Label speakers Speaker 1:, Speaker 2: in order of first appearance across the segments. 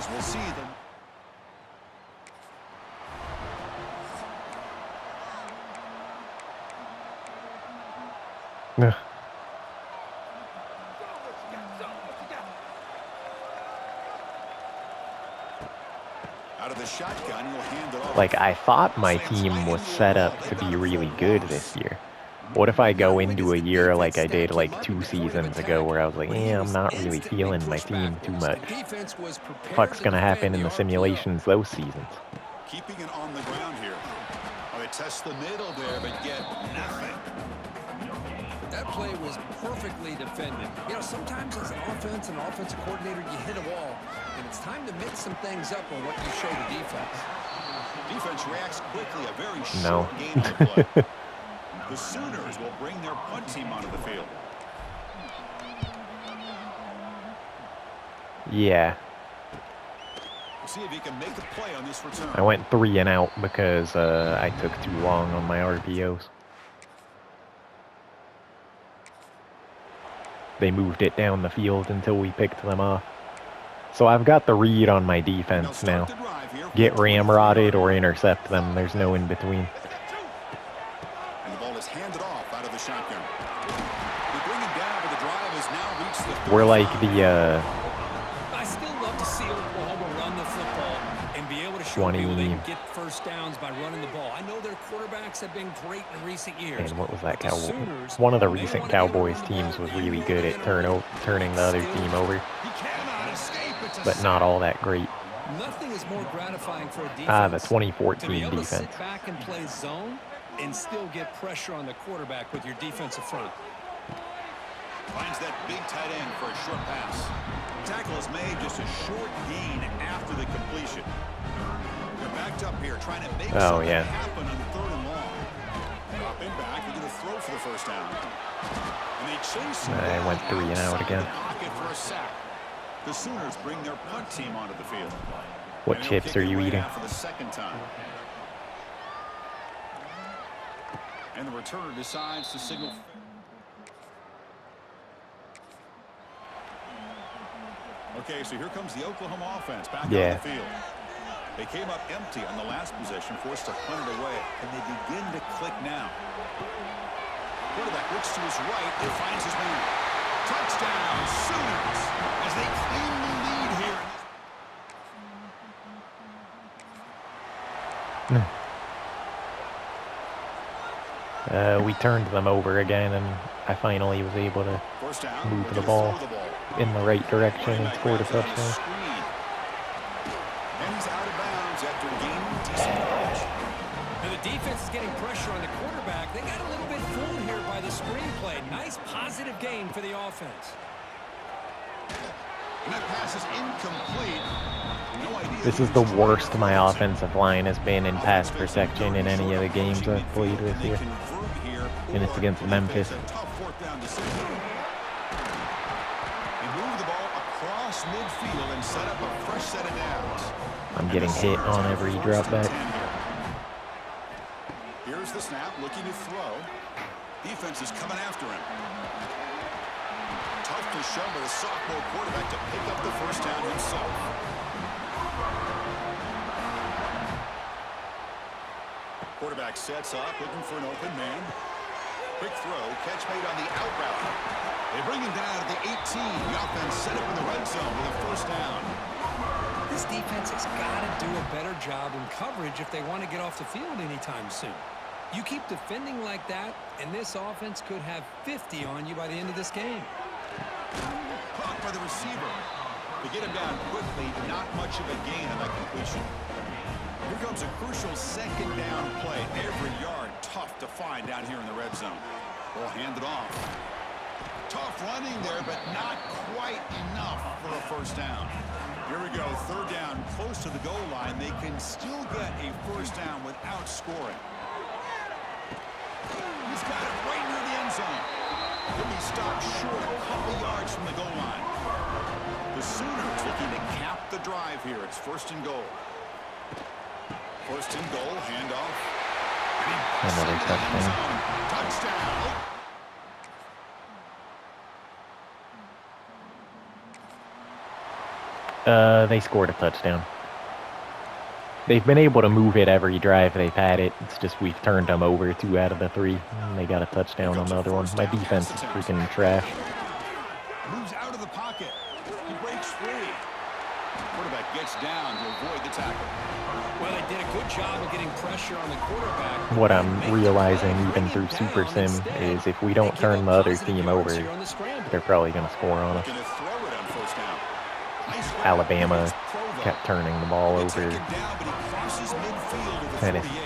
Speaker 1: as we'll see them.
Speaker 2: Yeah.
Speaker 1: Out of the shotgun, he'll hand it off.
Speaker 2: Like, I thought my team was set up to be really good this year. What if I go into a year like I did like 2 seasons ago where I was like, I'm not really feeling my team too much. Fuck's gonna happen in the simulations those seasons?
Speaker 1: Keeping it on the ground here. Oh, they test the middle there, but get nothing.
Speaker 3: That play was perfectly defended. You know, sometimes as an offensive coordinator, you hit a wall, and it's time to mix some things up on what you show the defense.
Speaker 1: Defense reacts quickly, a very short game to play. The Sooners will bring their punt team onto the field.
Speaker 2: Yeah.
Speaker 1: See if he can make a play on this return.
Speaker 2: I went 3 and out because I took too long on my RPOs. They moved it down the field until we picked them off. So I've got the read on my defense now. Get ramrodded or intercept them. There's no in between.
Speaker 1: And the ball is handed off out of the shotgun. They bring him down, but the drive has now reached the
Speaker 2: We're like the
Speaker 3: I still love to see Oklahoma run the football and be able to show people they can get first downs by running the ball. I know their quarterbacks have been great in recent years.
Speaker 2: And what was that Cowboy? One of the recent Cowboys teams was really good at turning the other team over, but not all that great.
Speaker 3: Nothing is more gratifying for a defense
Speaker 2: the 2014
Speaker 3: to be able
Speaker 2: defense.
Speaker 3: to sit back and play zone and still get pressure on the quarterback with your defensive front.
Speaker 1: Finds that big tight end for a short pass. Tackle is made, just a short gain after the completion. They're backed up here, trying to make something happen on 3rd and long. Drop in back, they're going to throw for the first down. And they chase him.
Speaker 2: I went 3 and out again.
Speaker 1: For a sack. The Sooners bring their punt team onto the field.
Speaker 2: What chips are you eating?
Speaker 1: For the second time. And the returner decides to signal. Okay, so here comes the Oklahoma offense back on the field. They came up empty on the last possession, forced to punt it away. Can they begin to click now? Quarterback looks to his right and finds his man. Touchdown, Sooners, as they claim the lead here.
Speaker 2: We turned them over again, and I finally was able to move the ball in the right direction and score the touchdown.
Speaker 1: And he's out of bounds after gaining decent yardage.
Speaker 3: Now the defense is getting pressure on the quarterback. They got a little bit fooled here by the screenplay. Nice positive gain for the offense.
Speaker 1: And that pass is incomplete. No idea.
Speaker 2: This is the worst my offensive line has been in pass protection in any of the games I've played this year. And it's against Memphis.
Speaker 1: They move the ball across midfield and set up a fresh set of downs.
Speaker 2: I'm getting hit on every drop back.
Speaker 1: Here's the snap, looking to throw. Defense is coming after him. Tough to show by the sophomore quarterback to pick up the first down himself. Quarterback sets up, looking for an open man. Quick throw, catch made on the out route. They bring him down to the 18. The offense set up in the red zone with a first down.
Speaker 3: This defense has got to do a better job in coverage if they want to get off the field anytime soon. You keep defending like that, and this offense could have 50 on you by the end of this game.
Speaker 1: Caught by the receiver. To get him down quickly, not much of a gain on that completion. Here comes a crucial second down play. Every yard tough to find down here in the red zone. Ball handed off. Tough running there, but not quite enough for a first down. Here we go, 3rd down, close to the goal line. They can still get a first down without scoring. He's got it right near the end zone. He'll be stopped short a couple yards from the goal line. The Sooners looking to cap the drive here. It's 1st and goal. 1st and goal, handoff.
Speaker 2: Another touchdown.
Speaker 1: Touchdown.
Speaker 2: They scored a touchdown. They've been able to move it every drive they've had it. It's just we've turned them over 2 out of the 3. And they got a touchdown on the other one. My defense is freaking trash.
Speaker 1: Moves out of the pocket. He breaks free. Quarterback gets down to avoid the tackle.
Speaker 3: Well, they did a good job of getting pressure on the quarterback.
Speaker 2: What I'm realizing even through Super Sim is if we don't turn the other team over, they're probably going to score on us. Alabama kept turning the ball over.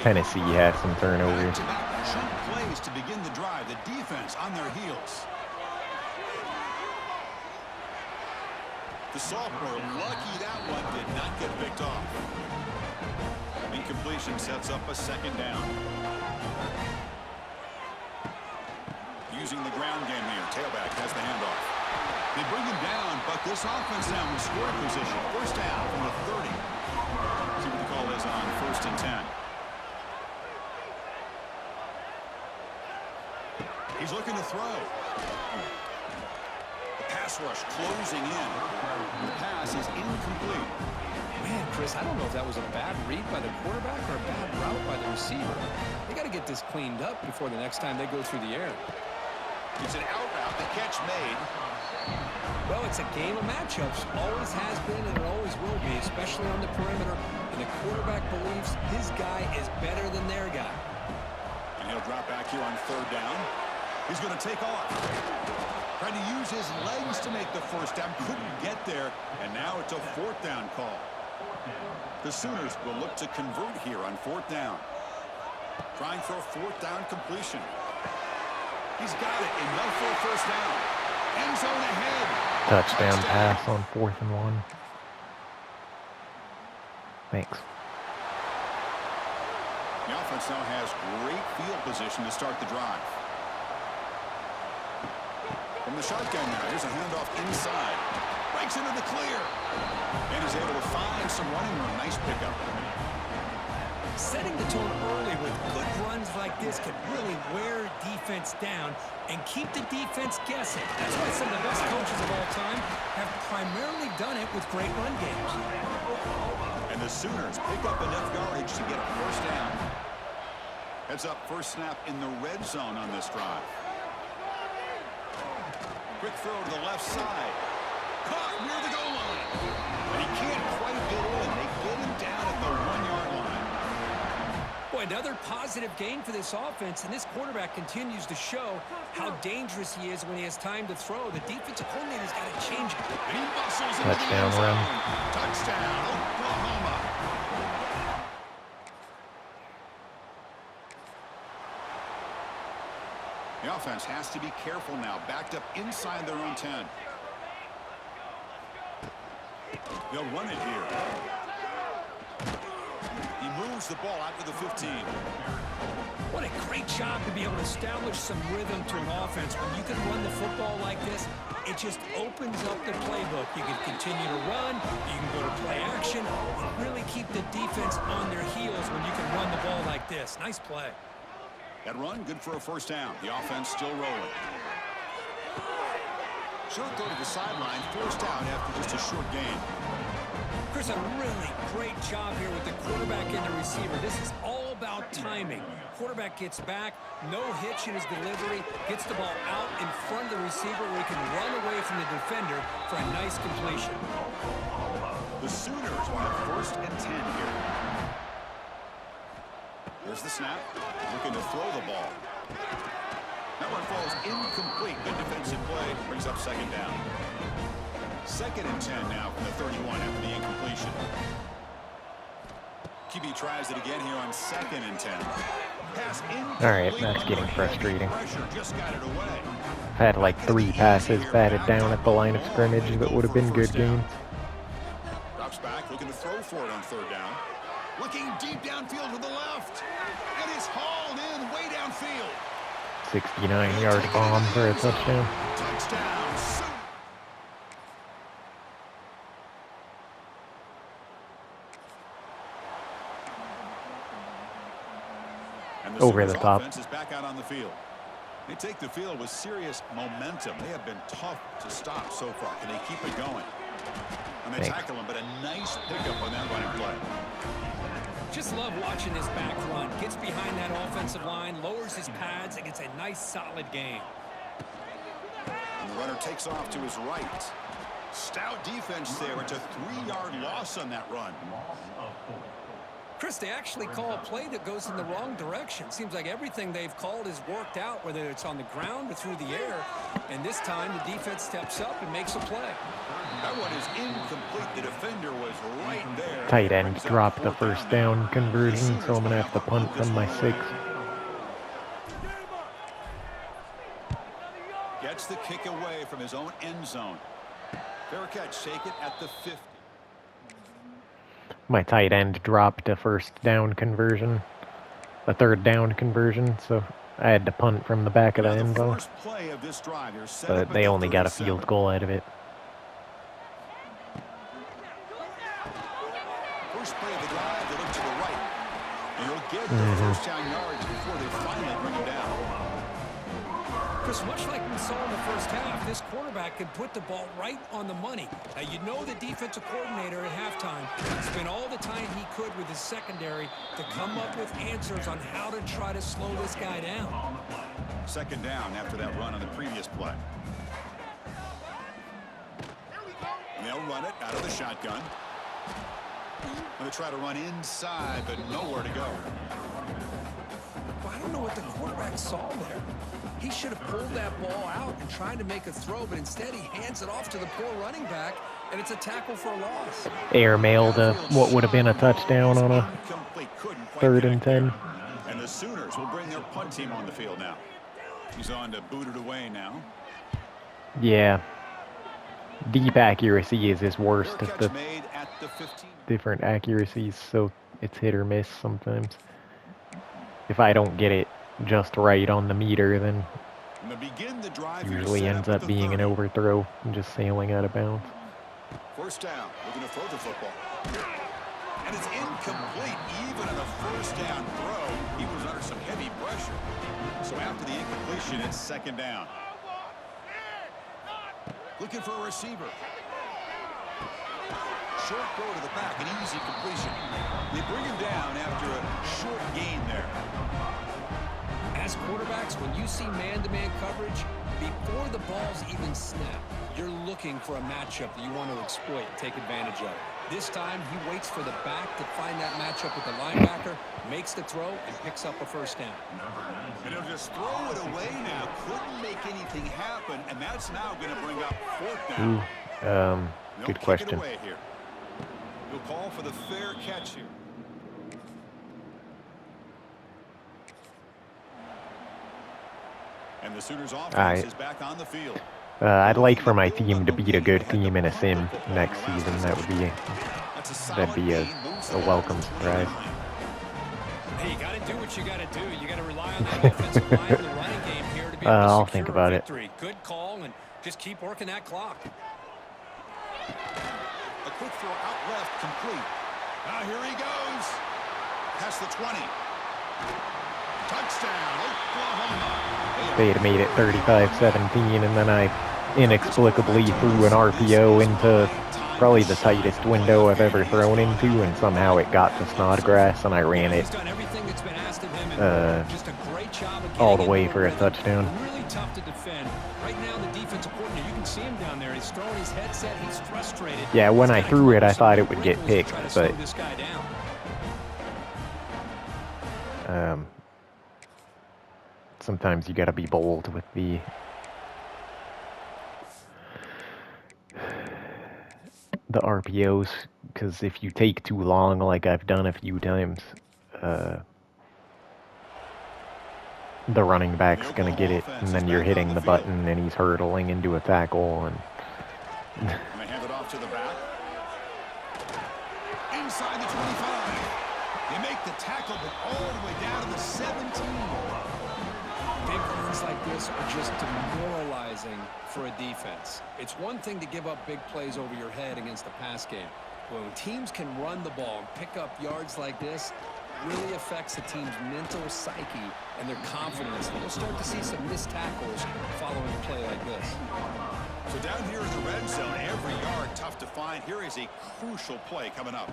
Speaker 2: Tennessee had some turnovers.
Speaker 1: Chunk plays to begin the drive. The defense on their heels. The sophomore, lucky that one did not get picked off. Incompletion sets up a second down. Using the ground game here. Tailback has the handoff. They bring him down, but this offense now in scoring position. First down from the 30. See what the call is on 1st and 10. He's looking to throw. The pass rush closing in. The pass is incomplete.
Speaker 3: Man, Chris, I don't know if that was a bad read by the quarterback or a bad route by the receiver. They got to get this cleaned up before the next time they go through the air.
Speaker 1: It's an out route. The catch made.
Speaker 3: Well, it's a game of matchups. Always has been and it always will be, especially on the perimeter. And the quarterback believes his guy is better than their guy.
Speaker 1: And he'll drop back here on 3rd down. He's going to take off. Trying to use his legs to make the first down. Couldn't get there. And now it's a 4th down call. The Sooners will look to convert here on 4th down. Trying for a 4th down completion. He's got it. Enough for a first down. End zone ahead.
Speaker 2: Touchdown pass on 4th and 1. Thanks.
Speaker 1: The offense now has great field position to start the drive. From the shotgun now, here's a handoff inside. Breaks into the clear. And is able to find some running room. Nice pickup.
Speaker 3: Setting the tone early with good runs like this can really wear defense down and keep the defense guessing. That's why some of the best coaches of all time have primarily done it with great run games.
Speaker 1: And the Sooners pick up enough yardage to get a first down. Heads up first snap in the red zone on this drive. Quick throw to the left side. Caught near the goal line. And he can't quite get in. They get him down at the 1-yard line.
Speaker 3: Boy, another positive gain for this offense, and this quarterback continues to show how dangerous he is when he has time to throw. The defensive coordinator's got to change it.
Speaker 1: And he bustles into the
Speaker 2: Touchdown
Speaker 1: end zone.
Speaker 2: run.
Speaker 1: Touchdown, Oklahoma. The offense has to be careful now. Backed up inside their own 10. They'll run it here. He moves the ball out to the 15.
Speaker 3: What a great job to be able to establish some rhythm to an offense. When you can run the football like this, it just opens up the playbook. You can continue to run. You can go to play action. And really keep the defense on their heels when you can run the ball like this. Nice play.
Speaker 1: That run, good for a first down. The offense still rolling. Short go to the sideline, forced out after just a short gain.
Speaker 3: Chris, a really great job here with the quarterback and the receiver. This is all about timing. Quarterback gets back, no hitch in his delivery, gets the ball out in front of the receiver where he can run away from the defender for a nice completion.
Speaker 1: The Sooners want a 1st and 10 here. Here's the snap. Looking to throw the ball. That one falls incomplete. Good defensive play. Brings up 2nd down. 2nd and 10 now from the 31 after the incompletion. QB tries it again here on 2nd and 10. Pass incomplete.
Speaker 2: All right, that's getting frustrating.
Speaker 1: Pressure just got it away.
Speaker 2: I've had like 3 passes batted down at the line of scrimmage that would have been good games.
Speaker 1: Drops back, looking to throw for it on 3rd down. Looking deep downfield to the left. And it's hauled in way downfield.
Speaker 2: 69-yard bomb for a touchdown.
Speaker 1: Touchdown. And the
Speaker 2: Over the
Speaker 1: Sooners
Speaker 2: top.
Speaker 1: offense is back out on the field. They take the field with serious momentum. They have been tough to stop so far. Can they keep it going? And they tackle him, but a nice pickup on that running play.
Speaker 3: Just love watching this back run. Gets behind that offensive line, lowers his pads, and gets a nice solid gain.
Speaker 1: And the runner takes off to his right. Stout defense there. It's a 3-yard loss on that run.
Speaker 3: Chris, they actually call a play that goes in the wrong direction. Seems like everything they've called is worked out, whether it's on the ground or through the air. And this time, the defense steps up and makes a play.
Speaker 1: That one is incomplete. The defender was right there.
Speaker 2: Tight end dropped the first down conversion, so I'm going to have to punt from my 6.
Speaker 1: Gets the kick away from his own end zone. Fair catch, take it at the 50.
Speaker 2: My tight end dropped a first down conversion, a third down conversion, so I had to punt from the back of the end zone. But they only got a field goal out of it.
Speaker 1: First play of the drive, they look to the right. And he'll get the first down yards before they finally bring him down.
Speaker 3: Chris, much like we saw in the first half, this quarterback can put the ball right on the money. Now, you know the defensive coordinator at halftime spent all the time he could with his secondary to come up with answers on how to try to slow this guy down.
Speaker 1: Second down after that run on the previous play. And they'll run it out of the shotgun. And they try to run inside, but nowhere to go.
Speaker 3: Well, I don't know what the quarterback saw there. He should have pulled that ball out and tried to make a throw, but instead he hands it off to the poor running back, and it's a tackle for a loss.
Speaker 2: Airmailed what would have been a touchdown on a 3rd and 10.
Speaker 1: And the Sooners will bring their punt team on the field now. He's on to boot it away now.
Speaker 2: Yeah. Deep accuracy is his worst of the different accuracies, so it's hit or miss sometimes. If I don't get it just right on the meter, then usually ends up being an overthrow and just sailing out of bounds.
Speaker 1: First down, looking to throw the football. And it's incomplete. Even on a first down throw, he was under some heavy pressure. So after the incompletion, it's second down. Looking for a receiver. Short throw to the back, an easy completion. They bring him down after a short gain there.
Speaker 3: As quarterbacks, when you see man-to-man coverage, before the balls even snap, you're looking for a matchup that you want to exploit and take advantage of. This time, he waits for the back to find that matchup with the linebacker, makes the throw, and picks up a first down.
Speaker 1: And he'll just throw it away now. Couldn't make anything happen, and that's now going to bring up 4th down.
Speaker 2: Good question.
Speaker 1: He'll call for the fair catch here. And the Sooners offense is back on the field.
Speaker 2: I'd like for my team to beat a good team in a sim next season. That'd be a welcome surprise.
Speaker 3: Hey, you got to do what you got to do. You got to rely on that offensive line and the running game here to be able to
Speaker 2: I'll
Speaker 3: secure
Speaker 2: think about
Speaker 3: a victory. Good call, and just keep working that clock.
Speaker 1: A quick throw out left, complete. Now here he goes. Past the 20. Touchdown, Oklahoma.
Speaker 2: They had made it 35-17, and then I inexplicably threw an RPO into probably the tightest window I've ever thrown into, and somehow it got to Snodgrass, and I ran it all the way for a touchdown.
Speaker 3: Really tough to defend. Right now, the defensive coordinator, you can see him down there. He's throwing his headset. He's frustrated.
Speaker 2: Yeah, when I threw it, I thought it would get picked, but sometimes you gotta be bold with the RPOs, because if you take too long, like I've done a few times, the running back's gonna get it, and then you're hitting the button, and he's hurtling into a tackle, and
Speaker 1: they hand it off to the back. Inside the 25. They make the tackle, but all the way down to the 17.
Speaker 3: Big runs like this are just demoralizing for a defense. It's one thing to give up big plays over your head against the pass game. But when teams can run the ball and pick up yards like this, it really affects the team's mental psyche and their confidence. And you'll start to see some missed tackles following a play like this.
Speaker 1: So down here in the red zone, every yard tough to find. Here is a crucial play coming up.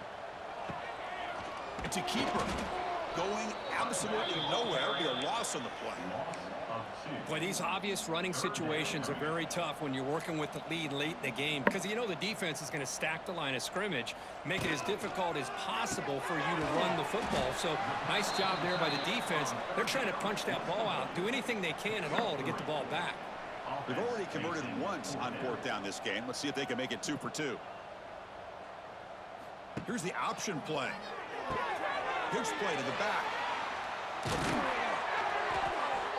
Speaker 1: It's a keeper going absolutely nowhere. Be a loss on the play.
Speaker 3: Boy, these obvious running situations are very tough when you're working with the lead late in the game, because you know the defense is going to stack the line of scrimmage, make it as difficult as possible for you to run the football. So nice job there by the defense. They're trying to punch that ball out, do anything they can at all to get the ball back.
Speaker 1: They've already converted once on fourth down this game. Let's see if they can make it 2 for 2. Here's the option play. Pitch play to the back.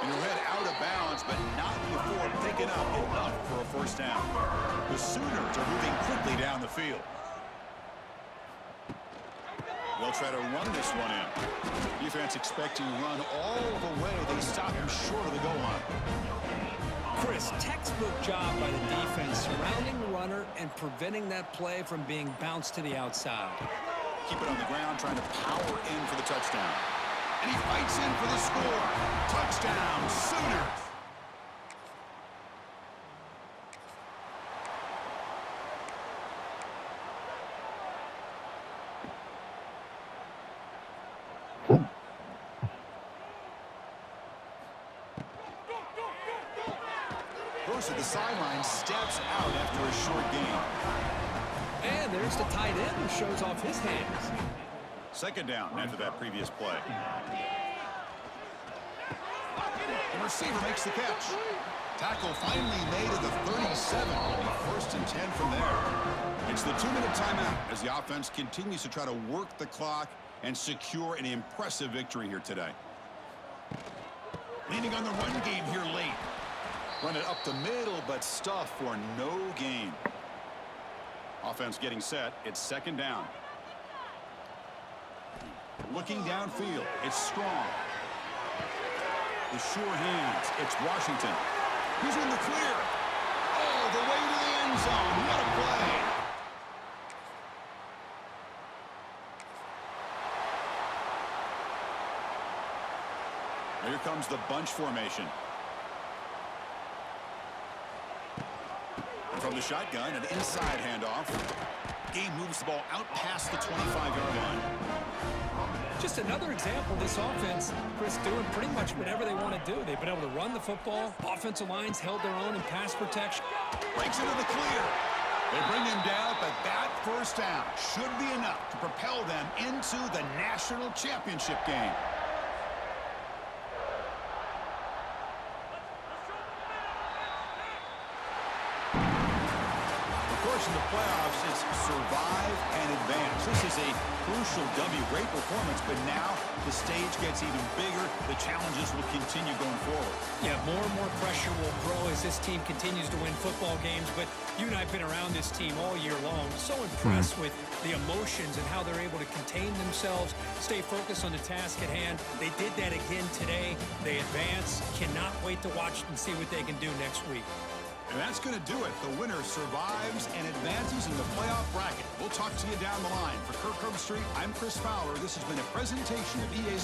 Speaker 1: And you're head out of bounds, but not before picking up enough for a first down. The Sooners are moving quickly down the field. They'll try to run this one in. Defense expecting run all the way. They stop him short of the goal line.
Speaker 3: Chris, textbook job by the defense surrounding the runner and preventing that play from being bounced to the outside.
Speaker 1: Keep it on the ground, trying to power in for the touchdown. And he fights in for the score. Touchdown, Sooners. Goes to the sideline, steps out after a short gain.
Speaker 3: And there's the tight end who shows off his hands.
Speaker 1: Second down after that previous play. The receiver makes the catch. Tackle finally made at the 37. First and 10 from there. It's the 2-minute timeout as the offense continues to try to work the clock and secure an impressive victory here today. Leaning on the run game here late. Run it up the middle, but stuff for no gain. Offense getting set. It's second down. Looking downfield. It's Strong. The sure hands. It's Washington. He's in the clear. All the way to the end zone. What a play. Here comes the bunch formation. From the shotgun, an inside handoff. Game moves the ball out past the 25-yard line.
Speaker 3: Just another example of this offense, Chris, doing pretty much whatever they want to do. They've been able to run the football. Offensive lines held their own in pass protection.
Speaker 1: Breaks into the clear. They bring him down, but that first down should be enough to propel them into the national championship game. In the playoffs, it's survive and advance. This is a crucial W. Great performance, but now the stage gets even bigger. The challenges will continue going forward.
Speaker 3: Yeah, more and more pressure will grow as this team continues to win football games. But you and I have been around this team all year long. So impressed with the emotions and how they're able to contain themselves, stay focused on the task at hand. They did that again today. They advance. Cannot wait to watch and see what they can do next week.
Speaker 1: And that's going to do it. The winner survives and advances in the playoff bracket. We'll talk to you down the line. For Kirk Herbstreit, I'm Chris Fowler. This has been a presentation of EA